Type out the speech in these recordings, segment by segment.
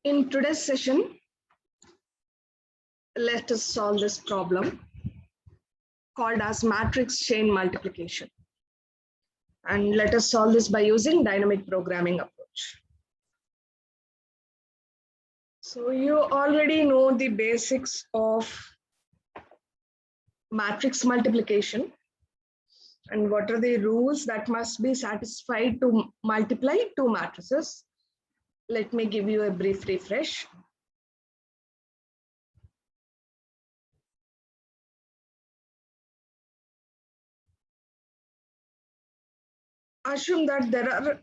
In today's session, let us solve this problem called as matrix chain multiplication. And let us solve this by using dynamic programming approach. So you already know the basics of matrix multiplication and what are the rules that must be satisfied to multiply two matrices. Let me give you a brief refresh. Assume that there are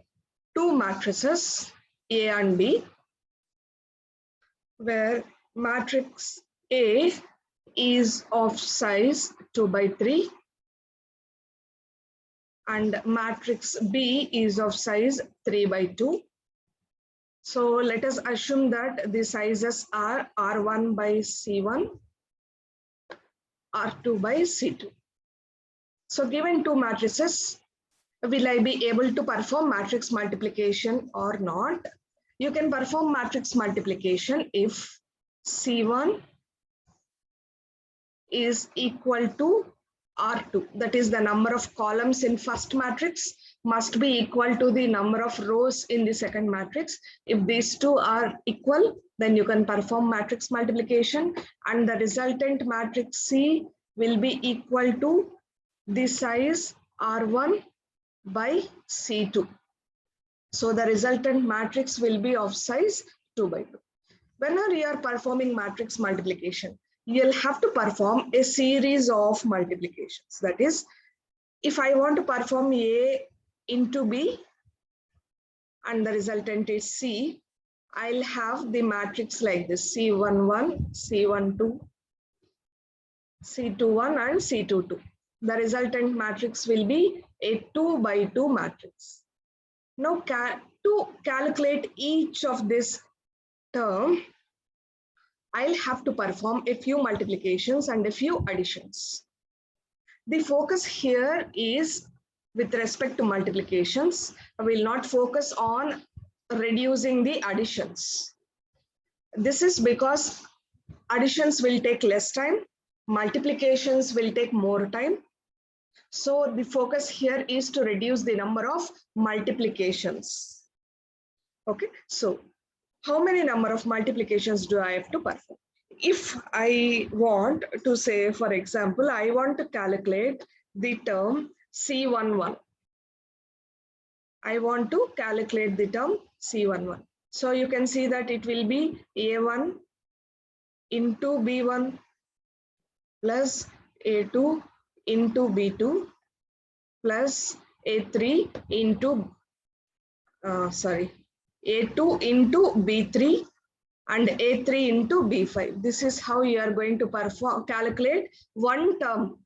two matrices A and B, where matrix A is of size 2 by 3 and matrix B is of size 3 by 2. So let us assume that the sizes are R1 by C1, R2 by C2. So given two matrices, will I be able to perform matrix multiplication or not? You can perform matrix multiplication if C1 is equal to R2, that is the number of columns in first matrix must be equal to the number of rows in the second matrix. If these two are equal, then you can perform matrix multiplication and the resultant matrix C will be equal to the size R1 by C2. So the resultant matrix will be of size 2 by 2. Whenever you are performing matrix multiplication, you'll have to perform a series of multiplications. That is, if I want to perform A into B and the resultant is C, I'll have the matrix like this: C11, C12, C21 and C22. The resultant matrix will be a 2 by 2 matrix. Now, to calculate each of this term, I'll have to perform a few multiplications and a few additions. The focus here is with respect to multiplications. I will not focus on reducing the additions. This is because additions will take less time, multiplications will take more time. So the focus here is to reduce the number of multiplications. Okay, so how many number of multiplications do I have to perform? If I want to say, for example, I want to calculate the term C11. I want to calculate the term C11. So you can see that it will be A1 into B1 plus A2 into B2 plus A3 into, A2 into B3 and A3 into B5. This is how you are going to calculate one term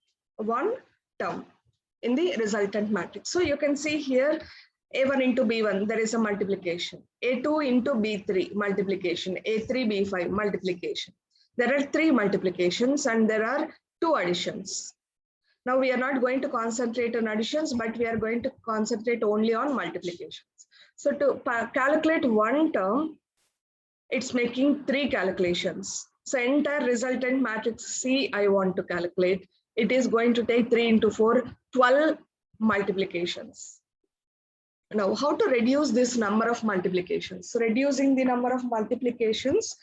in the resultant matrix. So you can see here A1 into B1, there is a multiplication. A2 into B3, multiplication. A3, B5, multiplication. There are 3 multiplications and there are 2 additions. Now we are not going to concentrate on additions, but we are going to concentrate only on multiplications. So to calculate one term, it's making 3 calculations. So entire resultant matrix C I want to calculate. It is going to take 3 into 4, 12 multiplications. Now, how to reduce this number of multiplications? So reducing the number of multiplications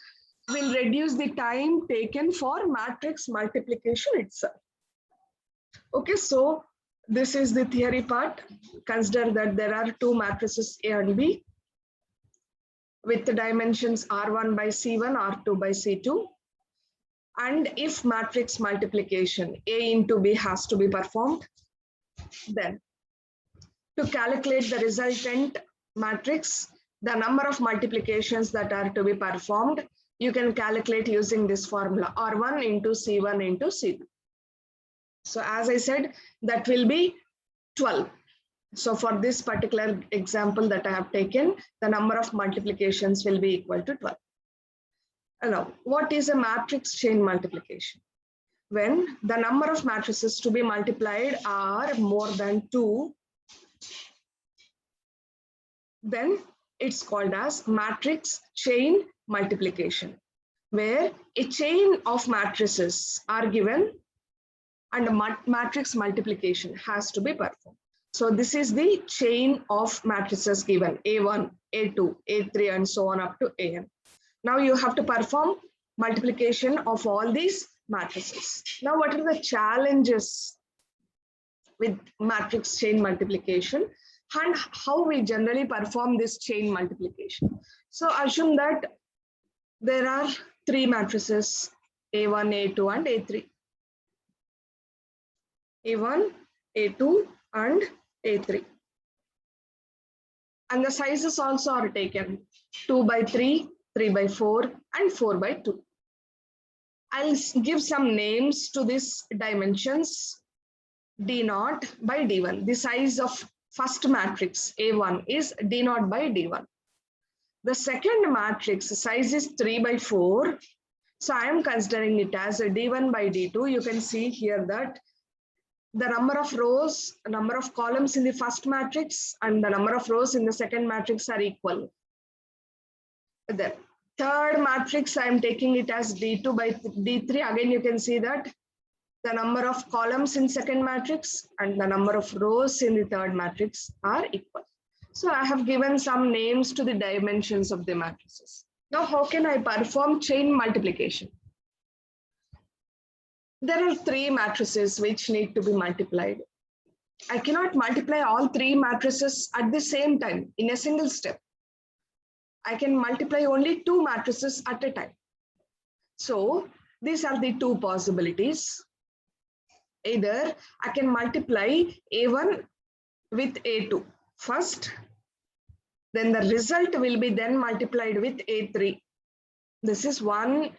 will reduce the time taken for matrix multiplication itself. Okay, so this is the theory part. Consider that there are two matrices A and B with the dimensions R1 by C1, R2 by C2. And if matrix multiplication A into B has to be performed, then to calculate the resultant matrix, the number of multiplications that are to be performed, you can calculate using this formula, R1 into C1 into C2. So as I said, that will be 12. So for this particular example that I have taken, the number of multiplications will be equal to 12. Now, what is a matrix chain multiplication? When the number of matrices to be multiplied are more than 2, then it's called as matrix chain multiplication, where a chain of matrices are given and a matrix multiplication has to be performed. So this is the chain of matrices given A1, A2, A3 and so on up to AN. Now you have to perform multiplication of all these matrices. Now what are the challenges with matrix chain multiplication and how we generally perform this chain multiplication? So assume that there are three matrices A1, A2 and A3. A1, A2 and A3. And the sizes also are taken 2 by 3, 3 by 4 and 4 by 2. I'll give some names to these dimensions. D0 by D1. The size of first matrix A1 is D0 by D1. The second matrix size is 3 by 4. So I am considering it as a D1 by D2. You can see here that the number of rows, number of columns in the first matrix and the number of rows in the second matrix are equal. The third matrix, I am taking it as D2 by D3. Again, you can see that the number of columns in second matrix and the number of rows in the third matrix are equal. So I have given some names to the dimensions of the matrices. Now, how can I perform chain multiplication? There are three matrices which need to be multiplied. I cannot multiply all three matrices at the same time in a single step. I can multiply only two matrices at a time. So these are the two possibilities. Either I can multiply A1 with A2 first, then the result will be then multiplied with A3. This is one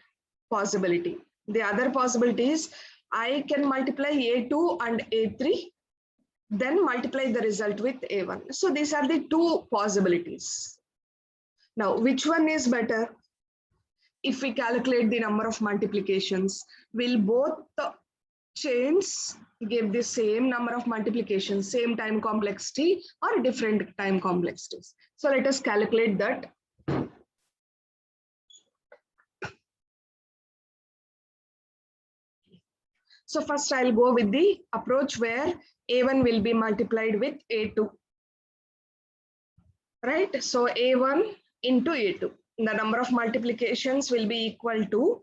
possibility. The other possibility is I can multiply A2 and A3, then multiply the result with A1. So these are the two possibilities. Now, which one is better? If we calculate the number of multiplications, will both the chains give the same number of multiplications, same time complexity or different time complexities? So let us calculate that. So first I'll go with the approach where A1 will be multiplied with A2, right? So A1 into A2, the number of multiplications will be equal to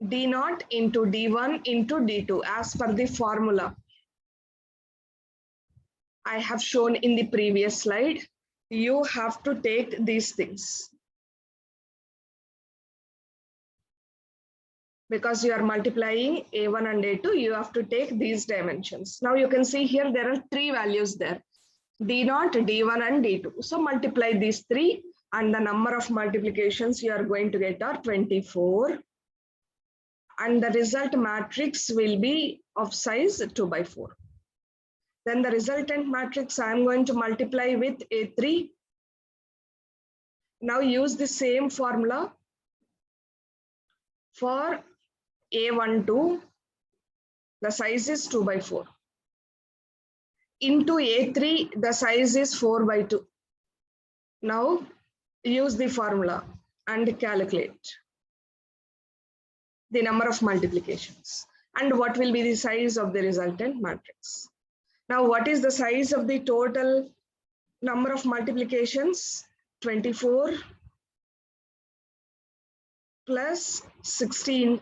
D0 into D1 into D2 as per the formula I have shown in the previous slide. You have to take these things, because you are multiplying A1 and A2, you have to take these dimensions. Now you can see here there are three values there, D0, D1 and D2. So multiply these three and the number of multiplications you are going to get are 24. And the result matrix will be of size 2 by 4. Then the resultant matrix I am going to multiply with A3. Now use the same formula for A12, the size is 2 by 4. Into A3, the size is 4 by 2. Now use the formula and calculate the number of multiplications and what will be the size of the resultant matrix. Now what is the size of the total number of multiplications? 24 plus 16.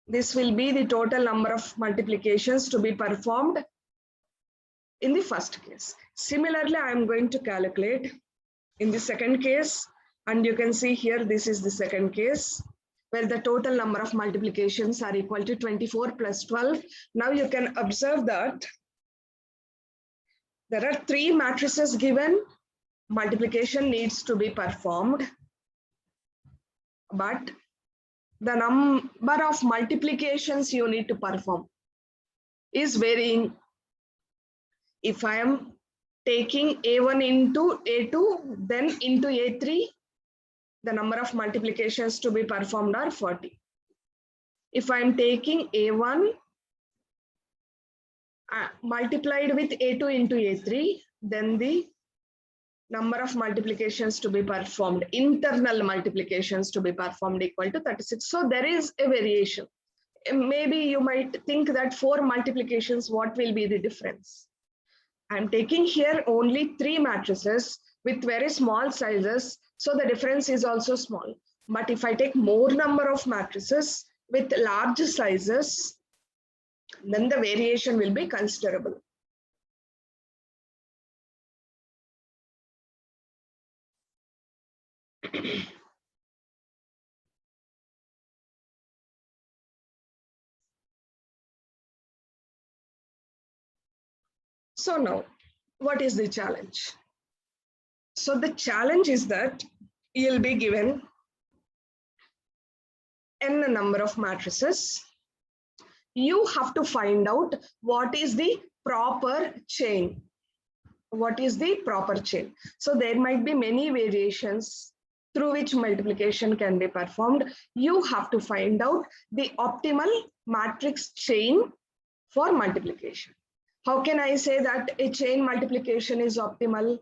This will be the total number of multiplications to be performed in the first case. Similarly, I am going to calculate in the second case, and you can see here this is the second case where the total number of multiplications are equal to 24 plus 12. Now you can observe that there are three matrices given. Multiplication needs to be performed, but the number of multiplications you need to perform is varying. If I am taking A1 into A2, then into A3, the number of multiplications to be performed are 40. If I am taking A1 multiplied with A2 into A3, then the number of multiplications to be performed, internal multiplications to be performed equal to 36. So there is a variation. Maybe you might think that 4 multiplications, what will be the difference? I'm taking here only 3 matrices with very small sizes, so the difference is also small. But if I take more number of matrices with large sizes, then the variation will be considerable. So now, what is the challenge? So the challenge is that you'll be given n number of matrices. You have to find out what is the proper chain. What is the proper chain? So there might be many variations through which multiplication can be performed. You have to find out the optimal matrix chain for multiplication. How can I say that a chain multiplication is optimal?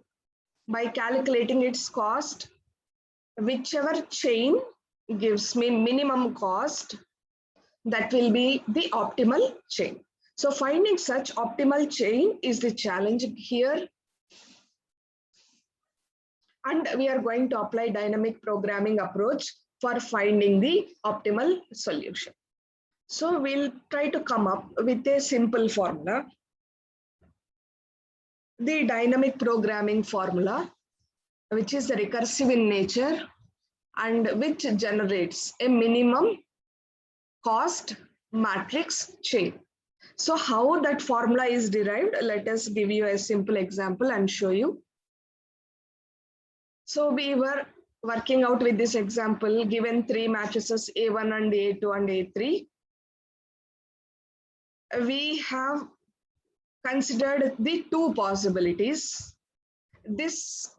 By calculating its cost. Whichever chain gives me minimum cost, that will be the optimal chain. So finding such optimal chain is the challenge here. And we are going to apply dynamic programming approach for finding the optimal solution. So we'll try to come up with a simple formula. The dynamic programming formula, which is recursive in nature and which generates a minimum cost matrix chain. So how that formula is derived, let us give you a simple example and show you. So we were working out with this example, given 3 matrices A1 and A2 and A3. We have considered the 2 possibilities. This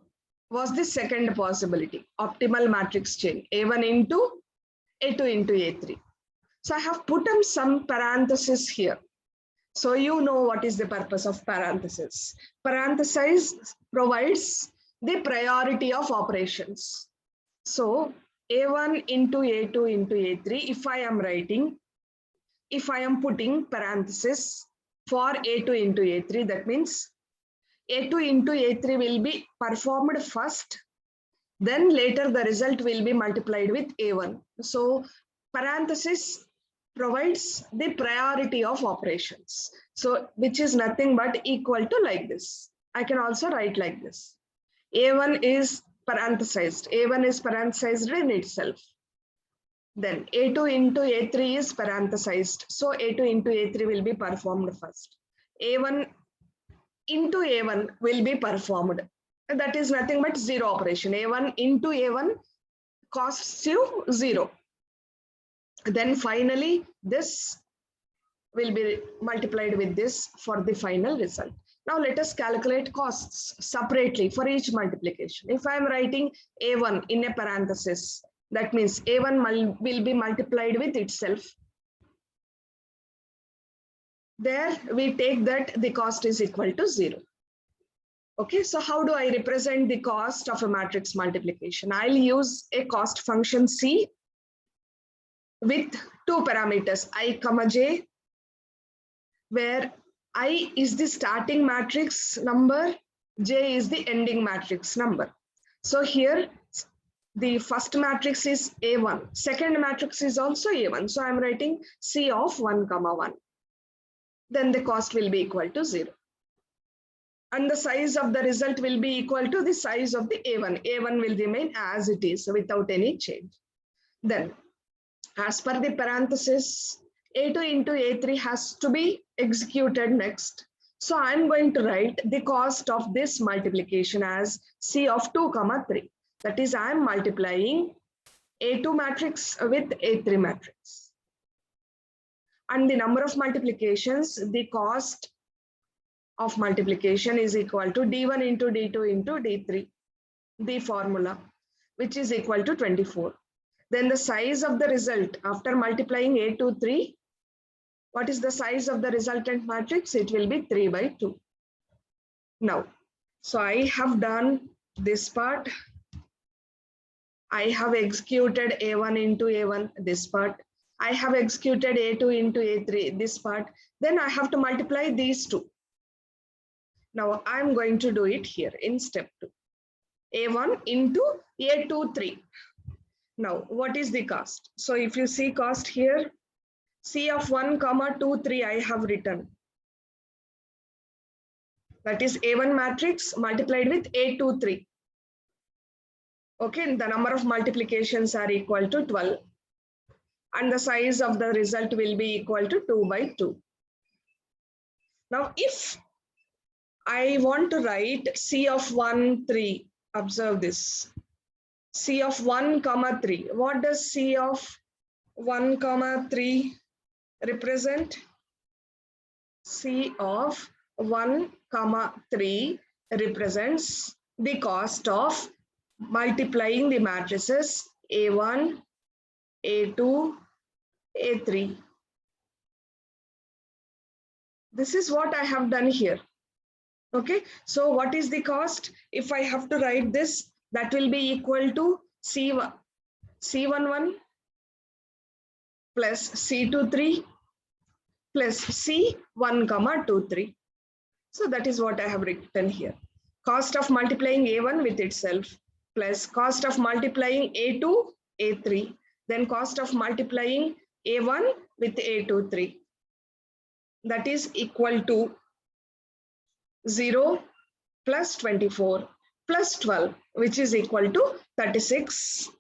was the second possibility, optimal matrix chain, A1 into A2 into A3. So I have put some parentheses here. So you know what is the purpose of parentheses. Parenthesis provides the priority of operations. So A1 into A2 into A3, if I am putting parentheses for A2 into A3, that means A2 into A3 will be performed first, then later the result will be multiplied with A1. So parenthesis provides the priority of operations. So which is nothing but equal to like this. I can also write like this. A1 is parenthesized. A1 is parenthesized in itself. Then A2 into A3 is parenthesized. So A2 into A3 will be performed first. A1 into A1 will be performed. And that is nothing but 0 operation. A1 into A1 costs you 0. Then finally, this will be multiplied with this for the final result. Now let us calculate costs separately for each multiplication. If I am writing A1 in a parenthesis, that means A1 will be multiplied with itself. There we take that the cost is equal to 0. Okay, so how do I represent the cost of a matrix multiplication? I'll use a cost function C with 2 parameters, I, j, where I is the starting matrix number, j is the ending matrix number. So here the first matrix is A1, second matrix is also A1. So I'm writing C of 1, 1. Then the cost will be equal to 0. And the size of the result will be equal to the size of the A1. A1 will remain as it is without any change. Then as per the parenthesis, A2 into A3 has to be executed next. So I'm going to write the cost of this multiplication as C of 2, 3. That is, I'm multiplying A2 matrix with A3 matrix. And the number of multiplications, the cost of multiplication is equal to D1 into D2 into D3, the formula, which is equal to 24. Then the size of the result after multiplying A2, 3, what is the size of the resultant matrix? It will be 3 by 2. Now, so I have done this part. I have executed A1 into A1, this part. I have executed A2 into A3, this part. Then I have to multiply these two. Now I'm going to do it here in step 2. A1 into A2, 3. Now, what is the cost? So if you see cost here, C of 1, 2, 3, I have written. That is A1 matrix multiplied with A2, 3. Okay, the number of multiplications are equal to 12. And the size of the result will be equal to 2 by 2. Now, if I want to write C of 1, 3, observe this. C of 1, 3. What does C of 1, 3 represent? C of 1, 3 represents the cost of multiplying the matrices A1, A2, A3. This is what I have done here. Okay, so what is the cost? If I have to write this, that will be equal to C11 plus C23 plus C1, 2, 3. So that is what I have written here. Cost of multiplying A1 with itself plus cost of multiplying A2, A3, then cost of multiplying A1 with A2, 3. That is equal to 0 plus 24 plus 12, which is equal to 36.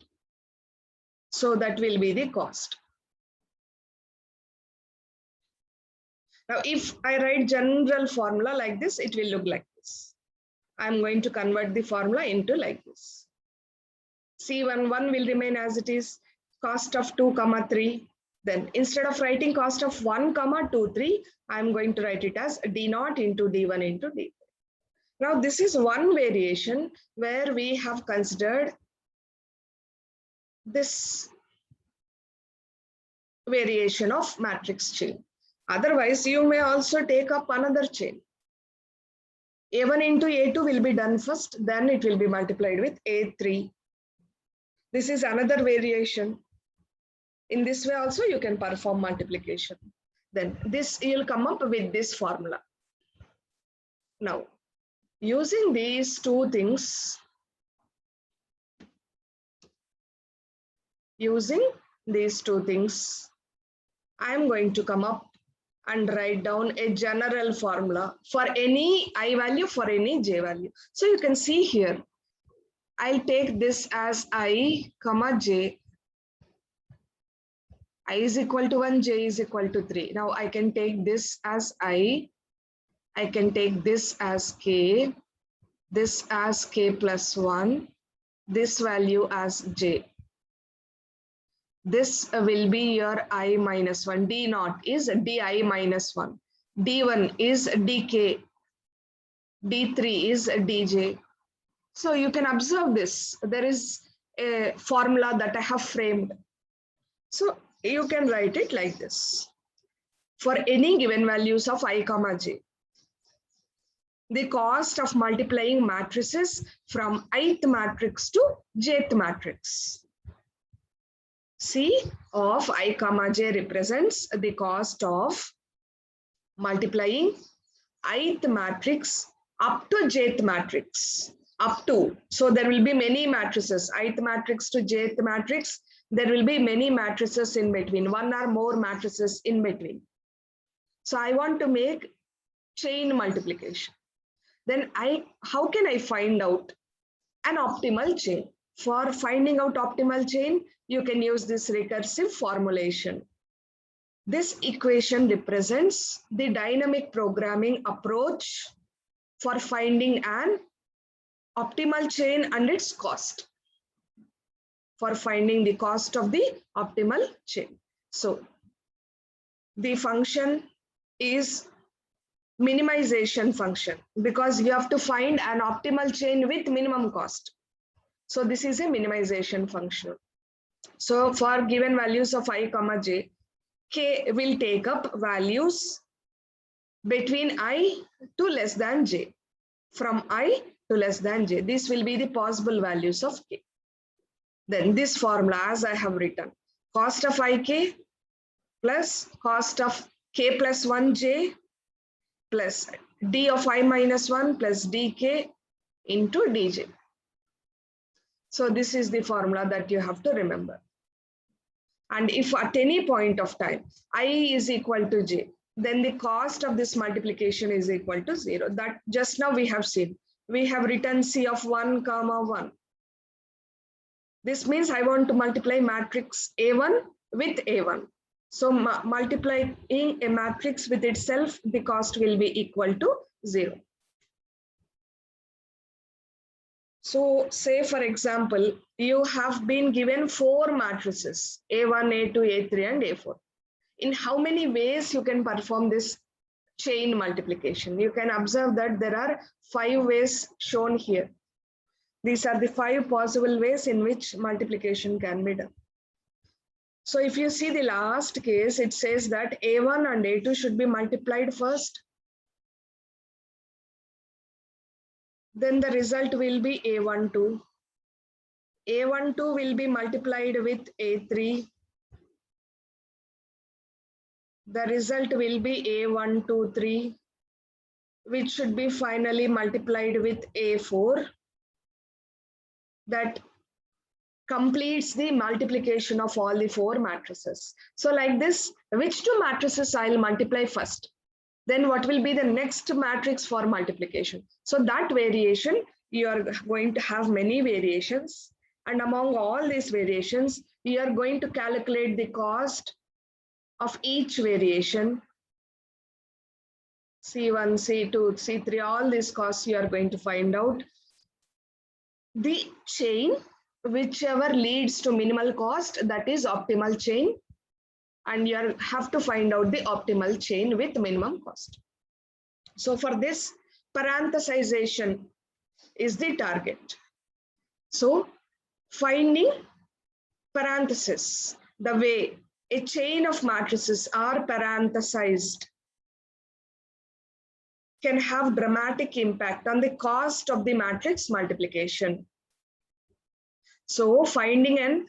So that will be the cost. Now, if I write general formula like this, it will look like this. I'm going to convert the formula into like this. C11 will remain as it is, cost of 2, 3. Then instead of writing cost of 1, 2, 3, I'm going to write it as D0 into D1 into D3. Now, this is one variation where we have considered this variation of matrix chain. Otherwise, you may also take up another chain. A1 into A2 will be done first, then it will be multiplied with A3. This is another variation. In this way also you can perform multiplication. Then this you'll come up with this formula. Now, using these two things, I am going to come up and write down a general formula for any I value, for any j value. So you can see here, I'll take this as I, j. I is equal to 1, j is equal to 3. Now I can take this as I can take this as k, this as k plus 1, this value as j. This will be your I minus 1. D0 is di minus 1. D1 is dk. D3 is dj. So you can observe this. There is a formula that I have framed. So you can write it like this. For any given values of I, j, the cost of multiplying matrices from ith matrix to jth matrix. C of I, j represents the cost of multiplying ith matrix up to jth matrix. Up to. So there will be many matrices. Ith matrix to jth matrix. There will be many matrices in between. One or more matrices in between. So I want to make chain multiplication. Then how can I find out an optimal chain? For finding out optimal chain, you can use this recursive formulation. This equation represents the dynamic programming approach for finding an optimal chain and its cost. For finding the cost of the optimal chain. So the function is minimization function because you have to find an optimal chain with minimum cost. So this is a minimization function. So for given values of I, j, k will take up values between I to less than j. From I to less than j. These will be the possible values of k. Then this formula, as I have written, cost of ik plus cost of k plus 1j plus d of I minus 1 plus dk into dj. So this is the formula that you have to remember. And if at any point of time I is equal to j, then the cost of this multiplication is equal to 0. That just now we have seen. We have written C of 1 comma 1. This means I want to multiply matrix A1 with A1. So multiplying a matrix with itself, the cost will be equal to 0. So say for example, you have been given 4 matrices, A1, A2, A3 and A4. In how many ways you can perform this chain multiplication? You can observe that there are 5 ways shown here. These are the 5 possible ways in which multiplication can be done. So if you see the last case, it says that A1 and A2 should be multiplied first. Then the result will be A12. A12 will be multiplied with A3. The result will be A123, which should be finally multiplied with A4. That completes the multiplication of all the 4 matrices. So like this, which 2 matrices I'll multiply first? Then what will be the next matrix for multiplication? So that variation, you are going to have many variations. And among all these variations, you are going to calculate the cost of each variation. C1, C2, C3, all these costs you are going to find out. The chain, whichever leads to minimal cost, that is optimal chain. And you have to find out the optimal chain with minimum cost. So for this, parenthesization is the target. So finding parentheses, the way a chain of matrices are parenthesized, can have dramatic impact on the cost of the matrix multiplication. So finding an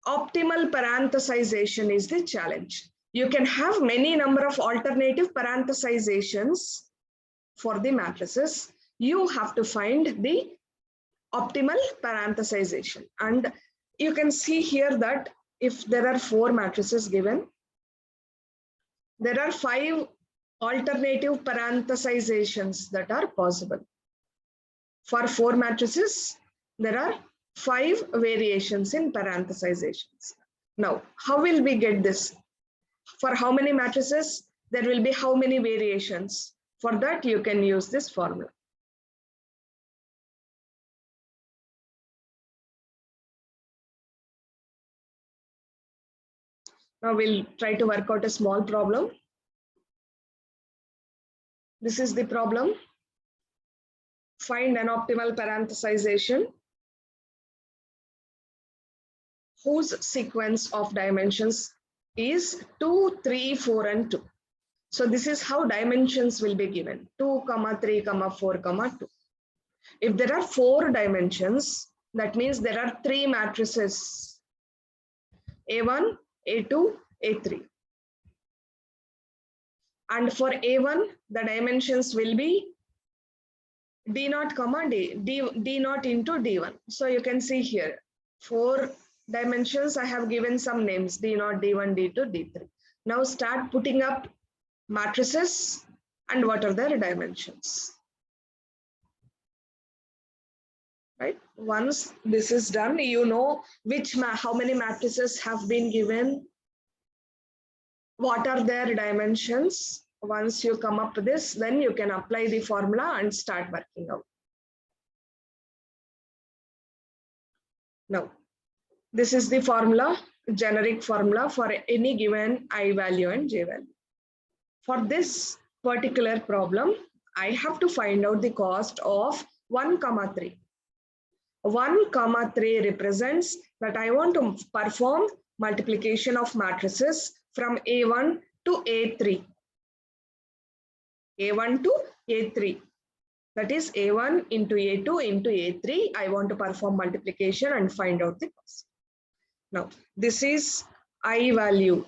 optimal parenthesization is the challenge. You can have many number of alternative parenthesizations for the matrices. You have to find the optimal parenthesization. And you can see here that if there are 4 matrices given, there are 5 alternative parenthesizations that are possible. For 4 matrices, there are 5 variations in parenthesizations. Now, how will we get this? For how many matrices, there will be how many variations? For that, you can use this formula. Now we'll try to work out a small problem. This is the problem. Find an optimal parenthesization whose sequence of dimensions is 2, 3, 4, and 2. So this is how dimensions will be given: 2, 3, 4, 2. If there are 4 dimensions, that means there are 3 matrices: A1, A2, A3. And for A1, the dimensions will be D0, D0 into D1. So you can see here, 4 dimensions. I have given some names: D0, D1, D2, D3. Now start putting up matrices and what are their dimensions. Right? Once this is done, you know how many matrices have been given, what are their dimensions. Once you come up with this, then you can apply the formula and start working out. Now, this is the formula, generic formula for any given I value and j value. For this particular problem, I have to find out the cost of 1, 3. 1, 3 represents that I want to perform multiplication of matrices from A1 to A3. A1 to A3. That is A1 into A2 into A3. I want to perform multiplication and find out the cost. Now, this is I value.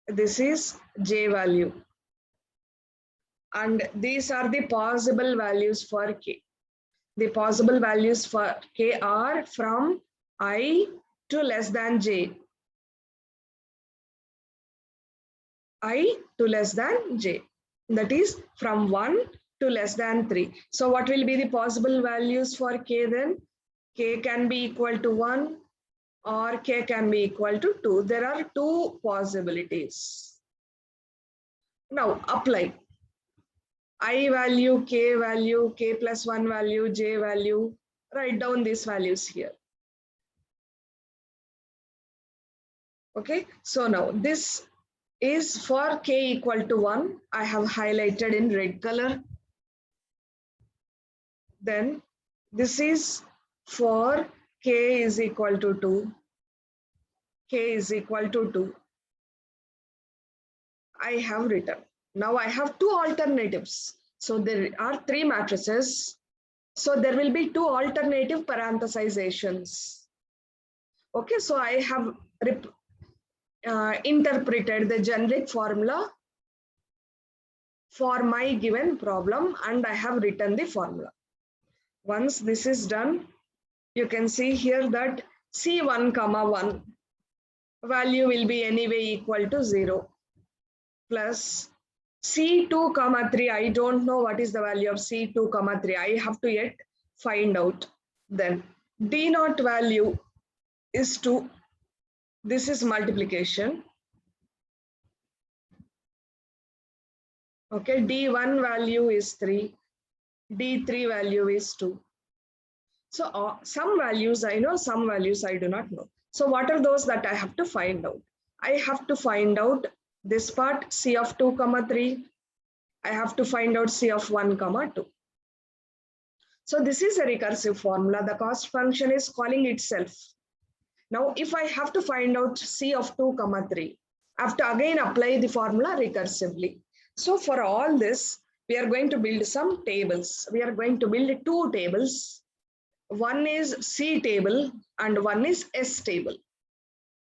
This is J value. And these are the possible values for K. The possible values for K are from I to less than J. I to less than J. That is from 1 to less than 3. So what will be the possible values for K then? K can be equal to 1 or K can be equal to 2. There are two possibilities. Now apply. I value, K plus 1 value, J value. Write down these values here. Okay, so now this is for K equal to 1. I have highlighted in red color. Then this is for K is equal to 2. K is equal to 2. I have written. Now I have two alternatives. So there are three matrices. So there will be two alternative parenthesizations. Okay, so I have interpreted the generic formula for my given problem and I have written the formula. Once this is done, you can see here that C1, 1 value will be anyway equal to 0 plus C2, 3. I don't know what is the value of C2, 3. I have to yet find out. Then D0 value is 2. This is multiplication. Okay, D1 value is 3. D3 value is 2. So some values I know, some values I do not know. So what are those that I have to find out? I have to find out this part C of 2, 3. I have to find out C of 1, 2. So this is a recursive formula. The cost function is calling itself. Now, if I have to find out C of 2, 3, I have to again apply the formula recursively. So for all this, we are going to build some tables. We are going to build two tables. One is C table and one is S table.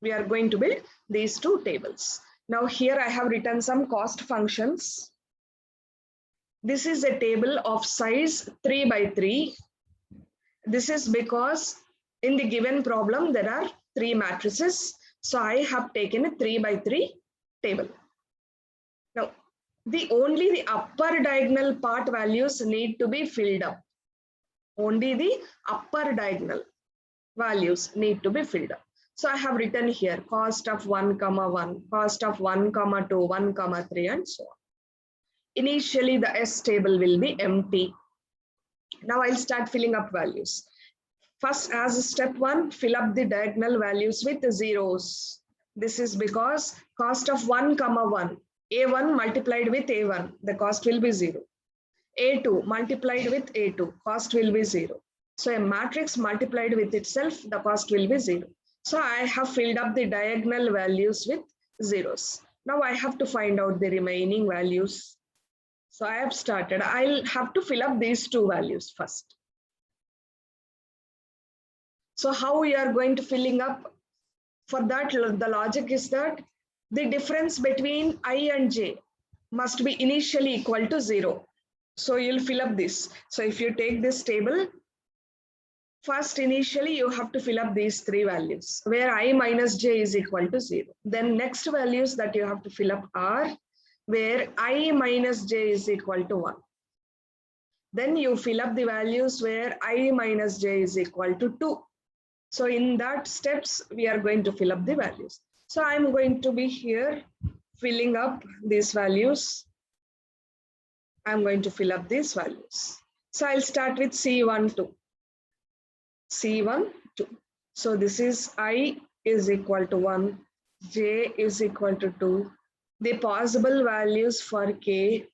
We are going to build these two tables. Now here I have written some cost functions. This is a table of size 3 by 3. This is because in the given problem there are three matrices. So I have taken a 3 by 3 table. Now only the upper diagonal part values need to be filled up. Only the upper diagonal values need to be filled up. So I have written here cost of 1, 1, cost of 1, 2, 1, 3 and so on. Initially the S table will be empty. Now I'll start filling up values. First, as step 1, fill up the diagonal values with zeros. This is because cost of 1, 1, A1 multiplied with A1, the cost will be 0. A2 multiplied with A2, cost will be 0. So a matrix multiplied with itself, the cost will be 0. So I have filled up the diagonal values with zeros. Now I have to find out the remaining values. So I have started. I'll have to fill up these two values first. So how we are going to filling up? For that, the logic is that the difference between I and J must be initially equal to 0. So you'll fill up this. So if you take this table, first initially you have to fill up these three values where I minus J is equal to 0. Then next values that you have to fill up are where I minus J is equal to 1. Then you fill up the values where I minus J is equal to 2. So in that steps, we are going to fill up the values. So I'm going to be here filling up these values. I'm going to fill up these values. So I'll start with C1, 2. C1, 2. So this is I is equal to 1. J is equal to 2. The possible values for K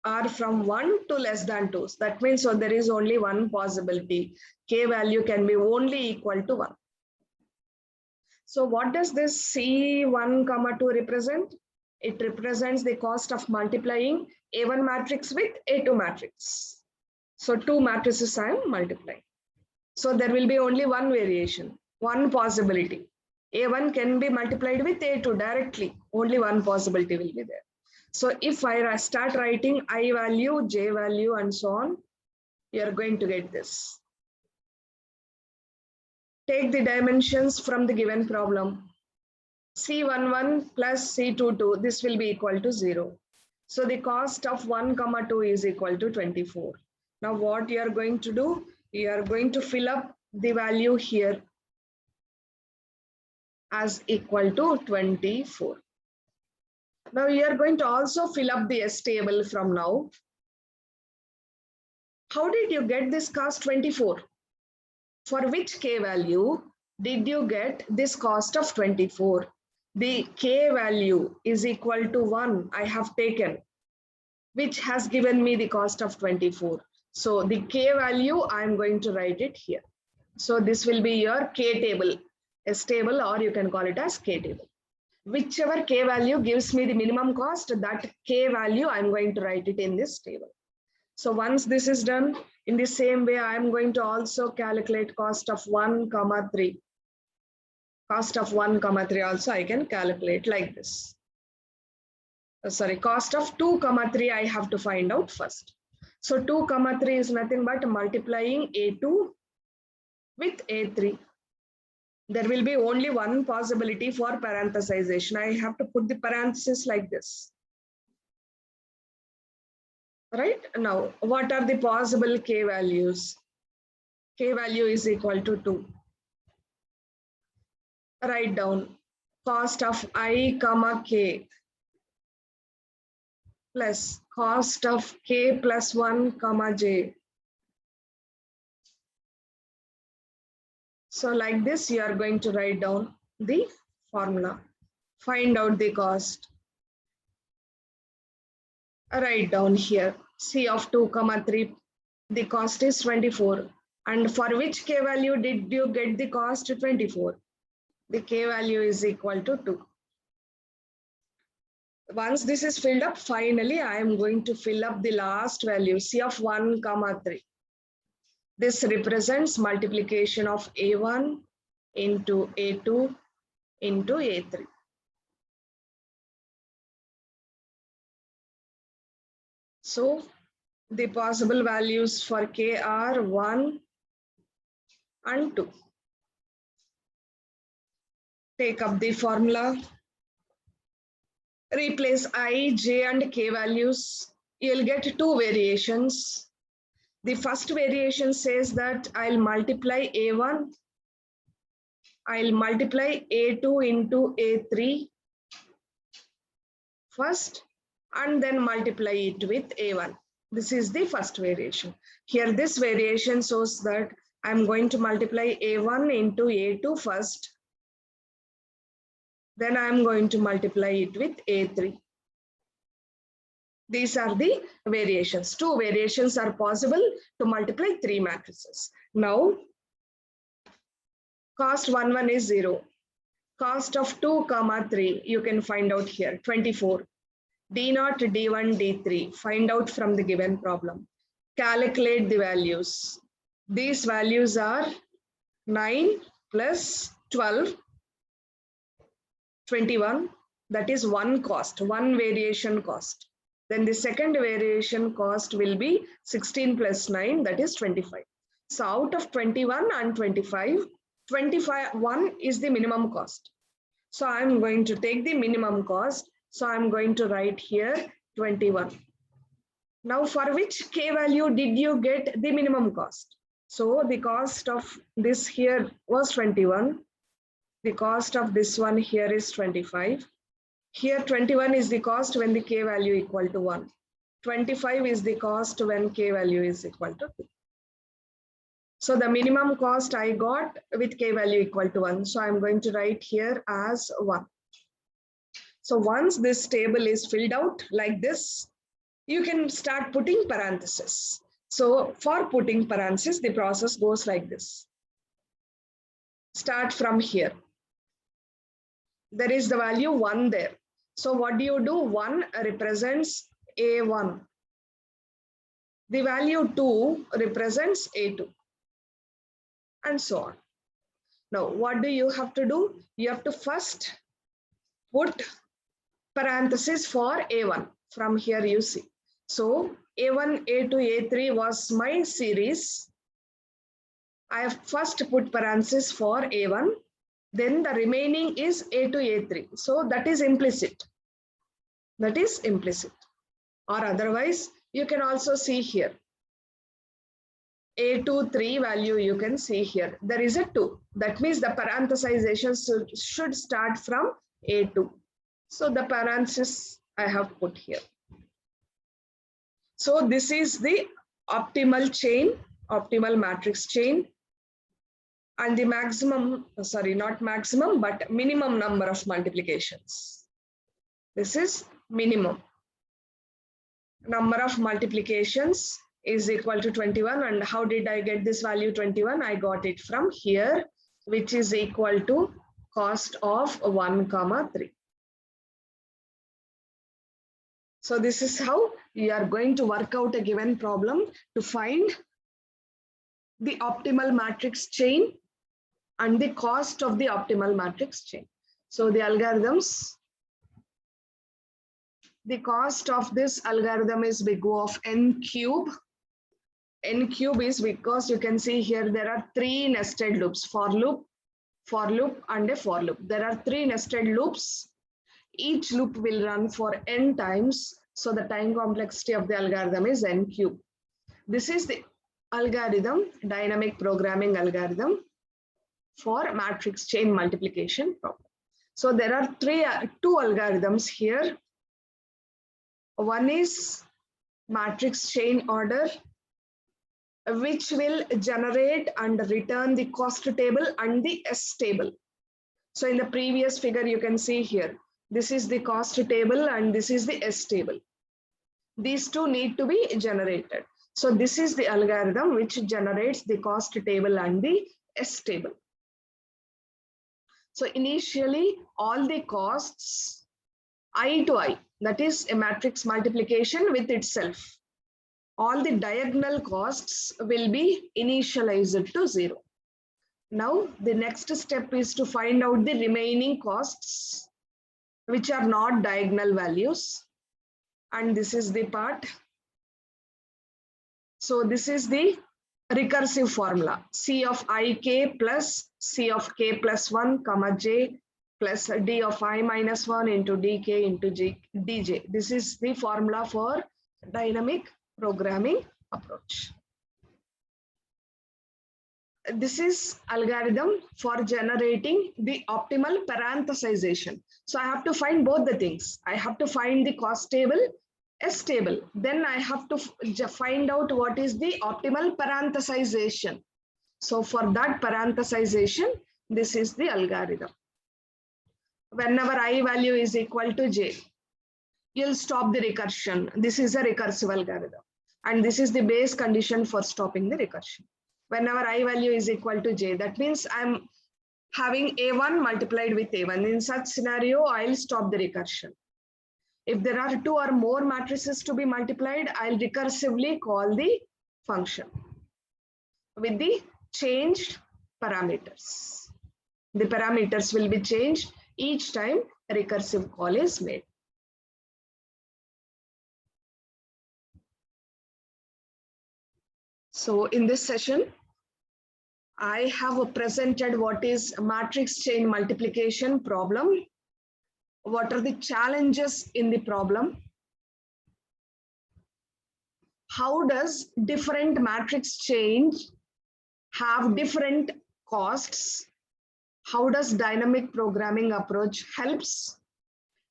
are from 1 to less than 2. That means so there is only one possibility. K value can be only equal to 1. So what does this C1, 2 represent? It represents the cost of multiplying A1 matrix with A2 matrix. So two matrices I am multiplying. So there will be only one variation, one possibility. A1 can be multiplied with A2 directly. Only one possibility will be there. So if I start writing I value, J value, and so on, you are going to get this. Take the dimensions from the given problem. C11 plus C22, this will be equal to 0. So the cost of 1, 2 is equal to 24. Now what you are going to do? You are going to fill up the value here as equal to 24. Now you are going to also fill up the S table from now. How did you get this cost 24? For which K value did you get this cost of 24? The K value is equal to 1 I have taken, which has given me the cost of 24. So the K value, I am going to write it here. So this will be your K table, S table, or you can call it as K table. Whichever K value gives me the minimum cost, that K value, I'm going to write it in this table. So once this is done, in the same way, I'm going to also calculate cost of 1, 3. Cost of 1, 3 also I can calculate like this. Sorry, cost of 2, 3 I have to find out first. So 2, 3 is nothing but multiplying A2 with A3. There will be only one possibility for parenthesization. I have to put the parenthesis like this. Right? Now, what are the possible K values? K value is equal to 2. Write down cost of I, K plus cost of K plus 1, J. So like this, you are going to write down the formula. Find out the cost. Write down here C of 2, 3. The cost is 24. And for which K value did you get the cost 24? The K value is equal to 2. Once this is filled up, finally, I am going to fill up the last value, C of 1, 3. This represents multiplication of A1 into A2 into A3. So the possible values for K are 1 and 2. Take up the formula. Replace I, J, and K values. You'll get two variations. The first variation says that I'll multiply A1. I'll multiply A2 into A3 first and then multiply it with A1. This is the first variation. Here this variation shows that I'm going to multiply A1 into A2 first. Then I'm going to multiply it with A3. These are the variations. Two variations are possible to multiply three matrices. Now, cost 1 is 0. Cost of 2, 3, you can find out here, 24. D0, D1, D3, find out from the given problem. Calculate the values. These values are 9 plus 12, 21. That is one cost, one variation cost. Then the second variation cost will be 16 plus 9, that is 25. So out of 21 and 25, 1 is the minimum cost. So I'm going to take the minimum cost. So I'm going to write here 21. Now for which K value did you get the minimum cost? So the cost of this here was 21. The cost of this one here is 25. Here 21 is the cost when the K value equal to 1. 25 is the cost when K value is equal to 2. So the minimum cost I got with K value equal to 1. So I'm going to write here as 1. So once this table is filled out like this, you can start putting parentheses. So for putting parentheses, the process goes like this. Start from here. There is the value 1 there. So what do you do? 1 represents A1. The value 2 represents A2, and so on. Now, what do you have to do? You have to first put parenthesis for A1. From here you see. So A1, A2, A3 was my series. I have first put parenthesis for A1. Then the remaining is A2, A3. So that is implicit. That is implicit. Or otherwise, you can also see here. A2, 3 value you can see here. There is a 2. That means the parenthesization should start from A2. So the parenthesis I have put here. So this is the optimal chain, optimal matrix chain. And the maximum, sorry, not maximum, but minimum number of multiplications. This is minimum. Number of multiplications is equal to 21. And how did I get this value 21? I got it from here, which is equal to cost of 1, 3. So this is how you are going to work out a given problem to find the optimal matrix chain and the cost of the optimal matrix chain. So the algorithms, the cost of this algorithm is big O of n cube. N cube is because you can see here there are 3 nested loops, for loop, and a for loop. There are 3 nested loops. Each loop will run for n times. So the time complexity of the algorithm is n cube. This is the algorithm, dynamic programming algorithm for matrix chain multiplication problem. So there are 2 algorithms here. One is matrix chain order, which will generate and return the cost table and the S table. So in the previous figure, you can see here, this is the cost table and this is the S table. These 2 need to be generated. So this is the algorithm which generates the cost table and the S table. So initially, all the costs I to I, that is a matrix multiplication with itself. All the diagonal costs will be initialized to 0. Now, the next step is to find out the remaining costs, which are not diagonal values. And this is the part. So this is the recursive formula, C of ik plus C of k plus 1 comma j plus d of I minus 1 into dk into dj. This is the formula for dynamic programming approach. This is algorithm for generating the optimal parenthesization. So I have to find both the things. I have to find the cost table, S table. Then I have to find out what is the optimal parenthesization. So for that parenthesization, this is the algorithm. Whenever I value is equal to j, you'll stop the recursion. This is a recursive algorithm. And this is the base condition for stopping the recursion. Whenever I value is equal to j, that means I'm having a1 multiplied with a1. In such scenario, I'll stop the recursion. If there are 2 or more matrices to be multiplied, I'll recursively call the function with the changed parameters. The parameters will be changed each time a recursive call is made. So in this session, I have presented what is matrix chain multiplication problem. What are the challenges in the problem? How does different matrix chain have different costs? How does dynamic programming approach helps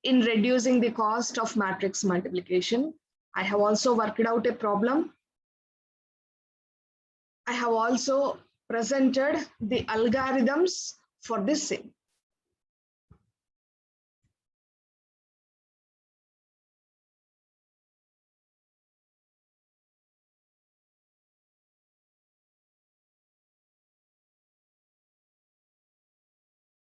in reducing the cost of matrix multiplication? I have also worked out a problem. I have also presented the algorithms for this same.